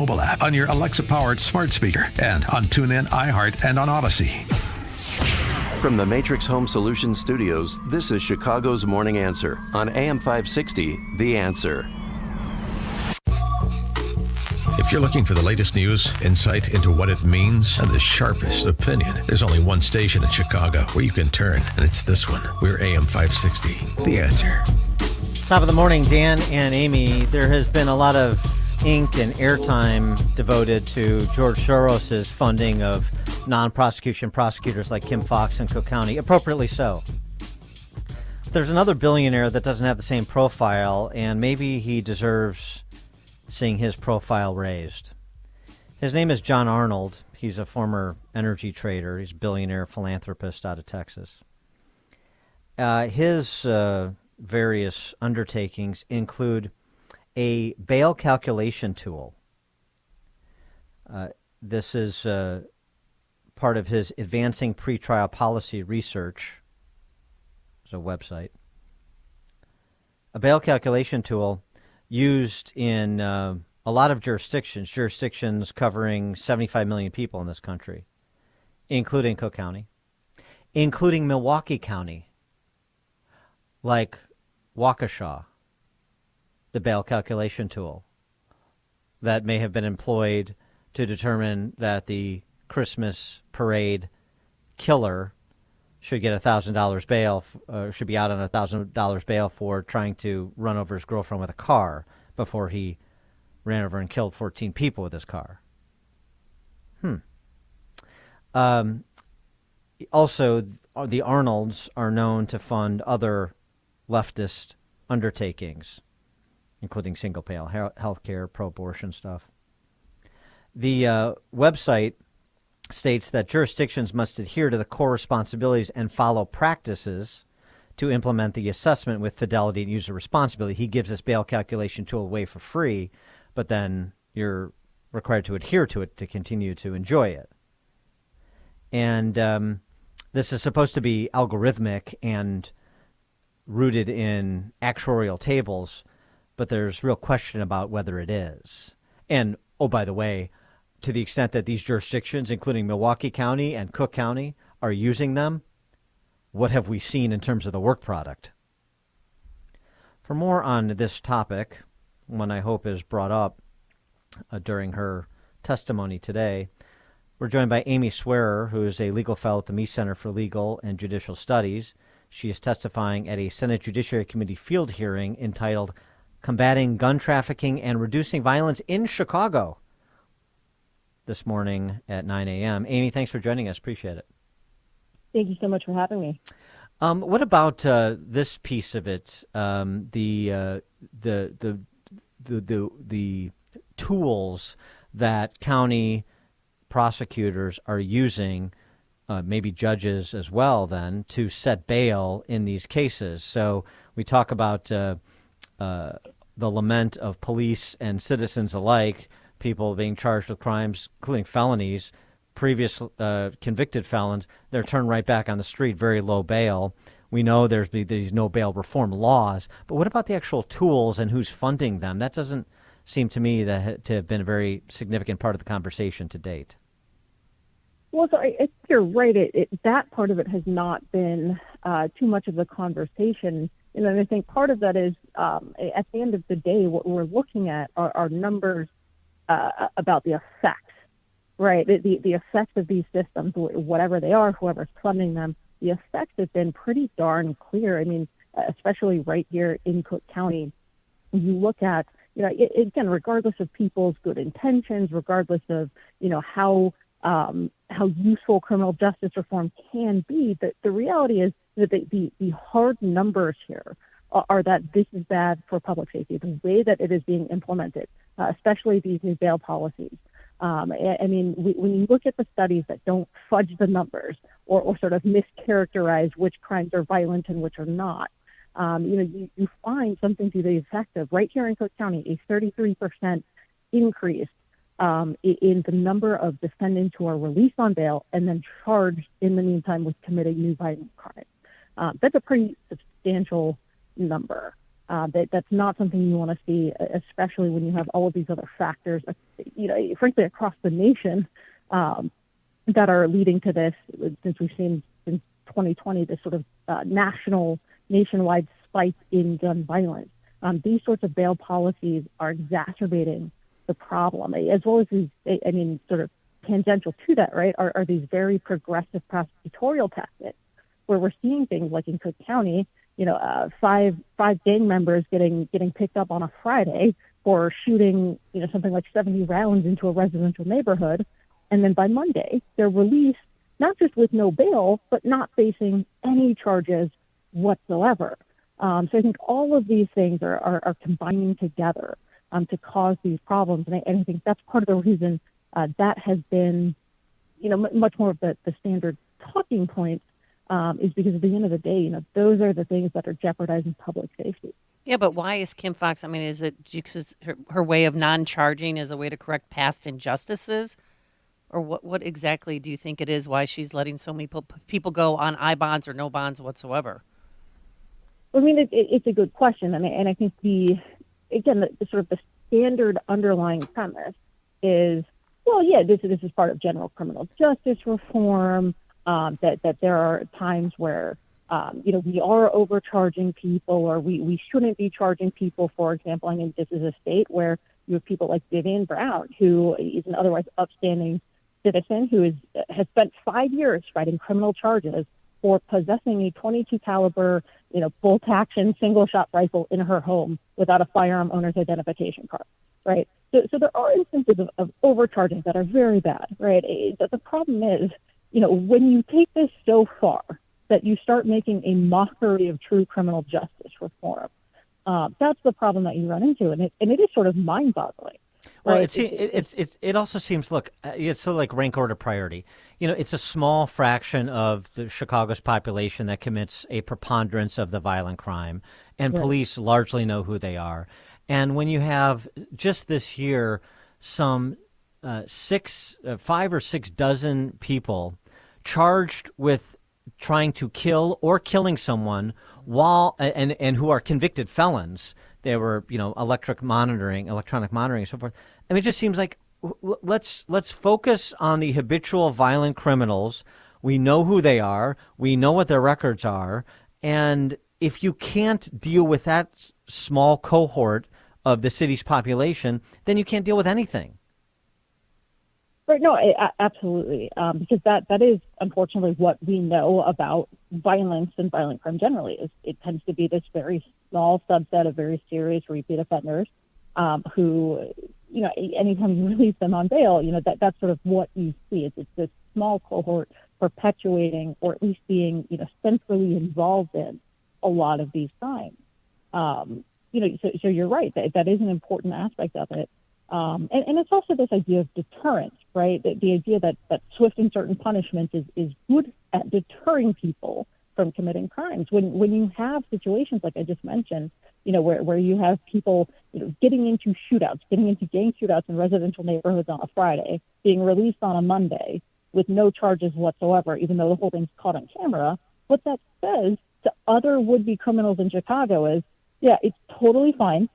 mobile app, on your Alexa-powered smart speaker, and on TuneIn, iHeart, and on Odyssey. From the Matrix Home Solutions Studios, this is Chicago's Morning Answer on AM 560, The Answer. If you're looking for the latest news, insight into what it means, and the sharpest opinion, there's only one station in Chicago where you can turn, and it's this one. We're AM 560, The Answer. Top of the morning, Dan and Amy. There has been a lot of ink and airtime devoted to George Soros' funding of non-prosecution prosecutors like Kim Foxx in Cook County, appropriately so. There's another billionaire that doesn't have the same profile, and maybe he deserves seeing his profile raised. His name is John Arnold. He's a former energy trader. He's a billionaire philanthropist out of Texas. His various undertakings include a bail calculation tool. This is part of his Advancing Pretrial Policy Research. It's a website. A bail calculation tool used in a lot of jurisdictions covering 75 million people in this country, including Cook County, including Milwaukee County, like Waukesha, the bail calculation tool that may have been employed to determine that the Christmas parade killer should get $1,000 bail, should be out on $1,000 bail for trying to run over his girlfriend with a car before he ran over and killed 14 people with his car. Also, the Arnolds are known to fund other leftist undertakings, including single-payer health care, pro-abortion stuff. The website states that jurisdictions must adhere to the core responsibilities and follow practices to implement the assessment with fidelity and user responsibility. He gives this bail calculation tool away for free, but then you're required to adhere to it to continue to enjoy it. And this is supposed to be algorithmic and rooted in actuarial tables, but there's real question about whether it is. And, oh, by the way, to the extent that these jurisdictions, including Milwaukee County and Cook County, are using them, what have we seen in terms of the work product? For more on this topic, one I hope is brought up during her testimony today, we're joined by Amy Swearer, who is a legal fellow at the Meese Center for Legal and Judicial Studies. She is testifying at a Senate Judiciary Committee field hearing entitled Combating Gun Trafficking and Reducing Violence in Chicago, this morning at 9 a.m. Amy, thanks for joining us. Appreciate it. Thank you so much for having me. What about this piece of it? The tools that county prosecutors are using, maybe judges as well, then to set bail in these cases. So we talk about the lament of police and citizens alike, people being charged with crimes, including felonies, previous convicted felons. They're turned right back on the street, very low bail. We know there's these no bail reform laws, but what about the actual tools and who's funding them? That doesn't seem to me to have been a very significant part of the conversation to date. Well, so I think you're right. That part of it has not been too much of the conversation. And I think part of that is, at the end of the day, what we're looking at are numbers about the effects, right? The effects of these systems, whatever they are, whoever's funding them, the effects have been pretty darn clear. I mean, especially right here in Cook County, you look at, again, regardless of people's good intentions, regardless of, how useful criminal justice reform can be, the reality is that the hard numbers here are that this is bad for public safety, the way that it is being implemented, especially these new bail policies. I mean, when you look at the studies that don't fudge the numbers or sort of mischaracterize which crimes are violent and which are not, you find something to the effect of, right here in Cook County, a 33% increase in the number of defendants who are released on bail and then charged in the meantime with committing new violent crimes. That's a pretty substantial number. That's not something you want to see, especially when you have all of these other factors, frankly, across the nation that are leading to this, since we've seen since 2020 this sort of nationwide spike in gun violence. These sorts of bail policies are exacerbating the problem, as well as these, sort of tangential to that, right, are these very progressive prosecutorial tactics, where we're seeing things like in Cook County, five gang members getting picked up on a Friday for shooting, something like 70 rounds into a residential neighborhood. And then by Monday, they're released, not just with no bail, but not facing any charges whatsoever. So I think all of these things are combining together to cause these problems. And I think that's part of the reason that has been, much more of the standard talking points, is because at the end of the day, those are the things that are jeopardizing public safety. Yeah, but why is Kim Foxx, is it her way of non-charging as a way to correct past injustices? Or what exactly do you think it is, why she's letting so many people go on I-bonds or no bonds whatsoever? It's a good question. And I think the sort of the standard underlying premise is, well, yeah, this is part of general criminal justice reform, that there are times where, we are overcharging people, or we shouldn't be charging people. For example, this is a state where you have people like Vivian Brown, who is an otherwise upstanding citizen who has spent 5 years fighting criminal charges for possessing a .22 caliber, bolt action single shot rifle in her home without a firearm owner's identification card, right? So there are instances of overcharging that are very bad, right? The problem is, when you take this so far that you start making a mockery of true criminal justice reform, that's the problem that you run into, and it is sort of mind-boggling. Well, right? it also seems, look, it's sort of like rank order priority. It's a small fraction of the Chicago's population that commits a preponderance of the violent crime, and Right. police largely know who they are. And when you have just this year some 5 or 6 dozen people charged with trying to kill or killing someone and who are convicted felons. They were, electronic monitoring, and so forth. It just seems like let's focus on the habitual violent criminals. We know who they are. We know what their records are. And if you can't deal with that small cohort of the city's population, then you can't deal with anything. Right. No, absolutely. Because that is unfortunately what we know about violence and violent crime generally. Is it tends to be this very small subset of very serious repeat offenders who, anytime you release them on bail, that's sort of what you see. It's this small cohort perpetuating, or at least being, centrally involved in a lot of these crimes. So you're right. That is an important aspect of it. And it's also this idea of deterrence, right? The idea that swift and certain punishment is good at deterring people from committing crimes. When you have situations like I just mentioned, where you have people, getting into gang shootouts in residential neighborhoods on a Friday, being released on a Monday with no charges whatsoever, even though the whole thing's caught on camera, what that says to other would-be criminals in Chicago is, yeah, it's totally fine.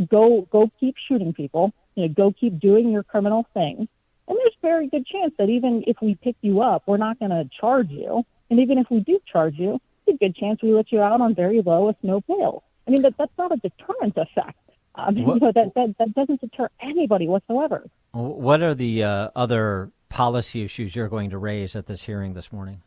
Go keep shooting people. Go keep doing your criminal thing. And there's a very good chance that even if we pick you up, we're not going to charge you. And even if we do charge you, there's a good chance we let you out on very low with no bail. That's not a deterrent effect. That doesn't deter anybody whatsoever. What are the other policy issues you're going to raise at this hearing this morning?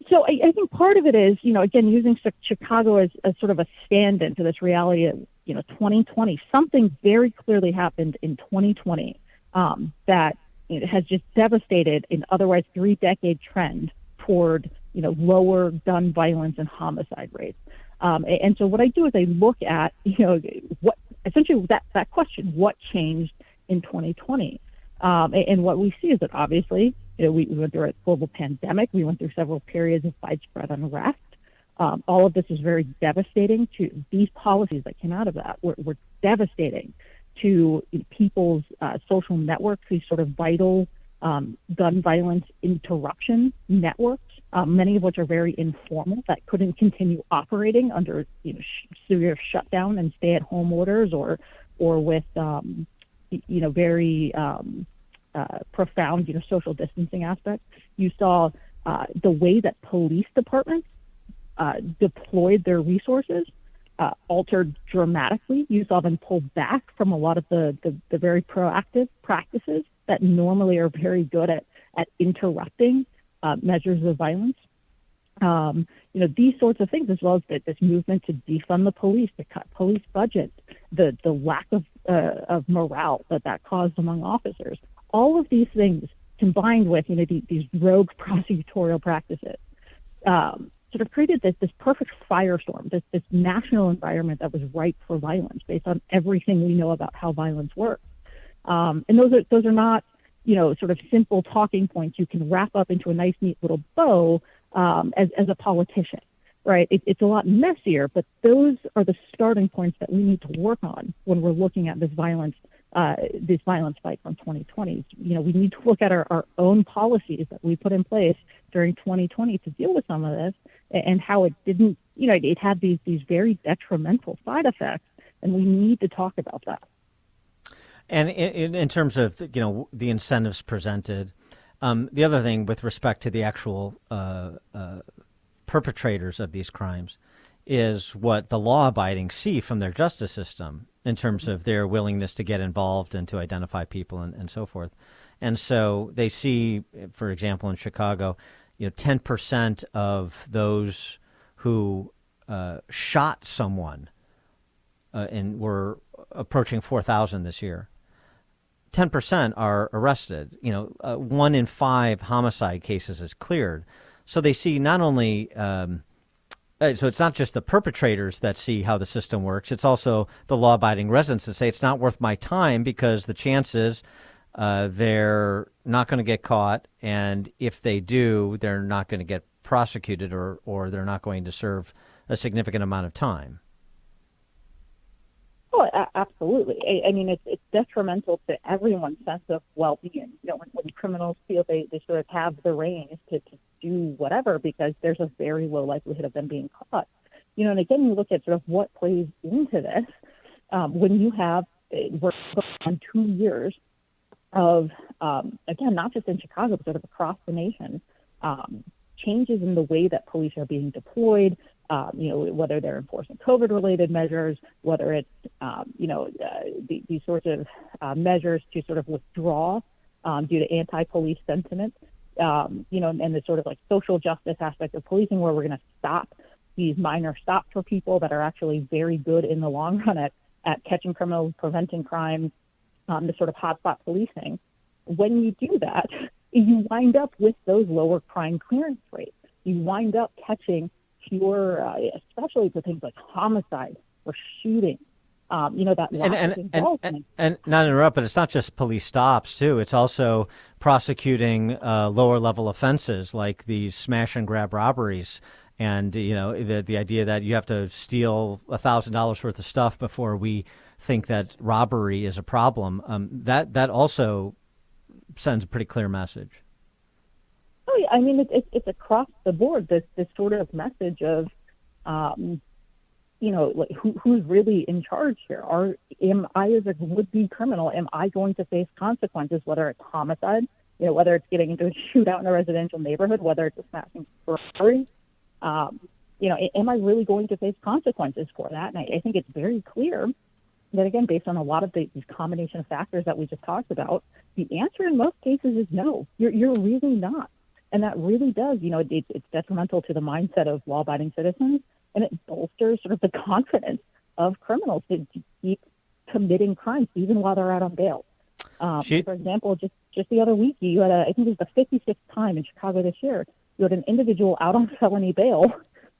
So I think part of it is, again, using Chicago as sort of a stand-in to this reality of, 2020. Something very clearly happened in 2020 that has just devastated an otherwise 3-decade trend toward, lower gun violence and homicide rates. And so what I do is I look at, what essentially that question, what changed in 2020? And what we see is that obviously, we went through a global pandemic. We went through several periods of widespread unrest. All of this is very devastating to these policies that came out of that. Were devastating to people's social networks, these sort of vital gun violence interruption networks. many of which are very informal, that couldn't continue operating under severe shutdown and stay-at-home orders, or with very profound social distancing aspects. You saw the way that police departments deployed their resources altered dramatically. You saw them pull back from a lot of the very proactive practices that normally are very good at interrupting measures of violence. These sorts of things, as well as this movement to defund the police, to cut police budgets, the lack of morale that caused among officers. All of these things combined with these rogue prosecutorial practices sort of created this perfect firestorm, this national environment that was ripe for violence based on everything we know about how violence works. And those are not sort of simple talking points you can wrap up into a nice, neat little bow as a politician, right? It's a lot messier, but those are the starting points that we need to work on when we're looking at this violence spike from 2020. We need to look at our own policies that we put in place during 2020 to deal with some of this, and how it didn't, it had these very detrimental side effects, and we need to talk about that. And in terms of the incentives presented, the other thing with respect to the actual perpetrators of these crimes is what the law-abiding see from their justice system in terms of their willingness to get involved and to identify people and so forth. And so they see, for example, in Chicago, 10% of those who shot someone, and we're approaching 4,000 this year, 10% are arrested. 1 in 5 homicide cases is cleared. So they see not only so it's not just the perpetrators that see how the system works. It's also the law-abiding residents that say it's not worth my time because the chances they're not going to get caught, and if they do, they're not going to get prosecuted, or they're not going to serve a significant amount of time. Oh, absolutely. I mean, it's detrimental to everyone's sense of well-being. When criminals feel they sort of have the reins to do whatever because there's a very low likelihood of them being caught. And again, you look at sort of what plays into this when you have, we're on 2 years of, again, not just in Chicago, but sort of across the nation, changes in the way that police are being deployed, whether they're enforcing COVID-related measures, whether it's, these sorts of measures to sort of withdraw due to anti-police sentiment, and the sort of like social justice aspect of policing, where we're going to stop these minor stops for people that are actually very good in the long run at catching criminals, preventing crime, the sort of hotspot policing. When you do that, you wind up with those lower crime clearance rates. You wind up catching fewer, especially for things like homicide or shooting. That lack of involvement. And not interrupt, but it's not just police stops too. It's also prosecuting lower level offenses like these smash and grab robberies. And the idea that you have to steal $1,000 worth of stuff before we think that robbery is a problem. That also sends a pretty clear message. Oh, yeah. I mean, it's across the board. This sort of message of, who's really in charge here? Am I, as a would-be criminal, am I going to face consequences? Whether it's homicide, whether it's getting into a shootout in a residential neighborhood, whether it's a smashing burglary. Am I really going to face consequences for that? And I think it's very clear that, again, based on a lot of these combination of factors that we just talked about, the answer in most cases is no. You're really not. And that really does, it's detrimental to the mindset of law-abiding citizens, and it bolsters sort of the confidence of criminals to keep committing crimes even while they're out on bail. For example, just the other week, you had I think it was the 56th time in Chicago this year, you had an individual out on felony bail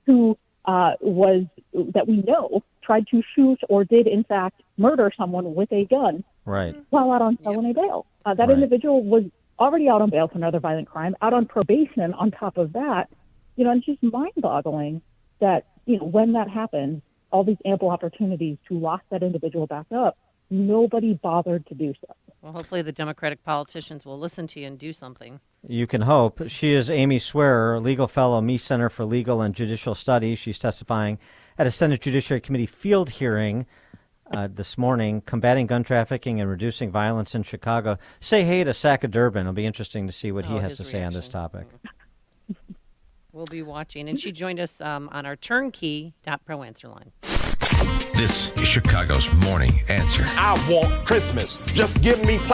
who that we know tried to shoot or did in fact murder someone with a gun while out on felony bail. That individual was already out on bail for another violent crime, out on probation on top of that. And it's just mind-boggling that, when that happens, all these ample opportunities to lock that individual back up nobody bothered to do so. Well, hopefully the Democratic politicians will listen to you and do something. You can hope. She is Amy Swearer, legal fellow, Meese Center for Legal and Judicial Studies. She's testifying at a Senate Judiciary Committee field hearing this morning, combating gun trafficking and reducing violence in Chicago. Say hey to Saka Durbin. It'll be interesting to see what he has to say on this topic. We'll be watching. And she joined us on our turnkey.pro answer line. This is Chicago's Morning Answer. I want Christmas. Just give me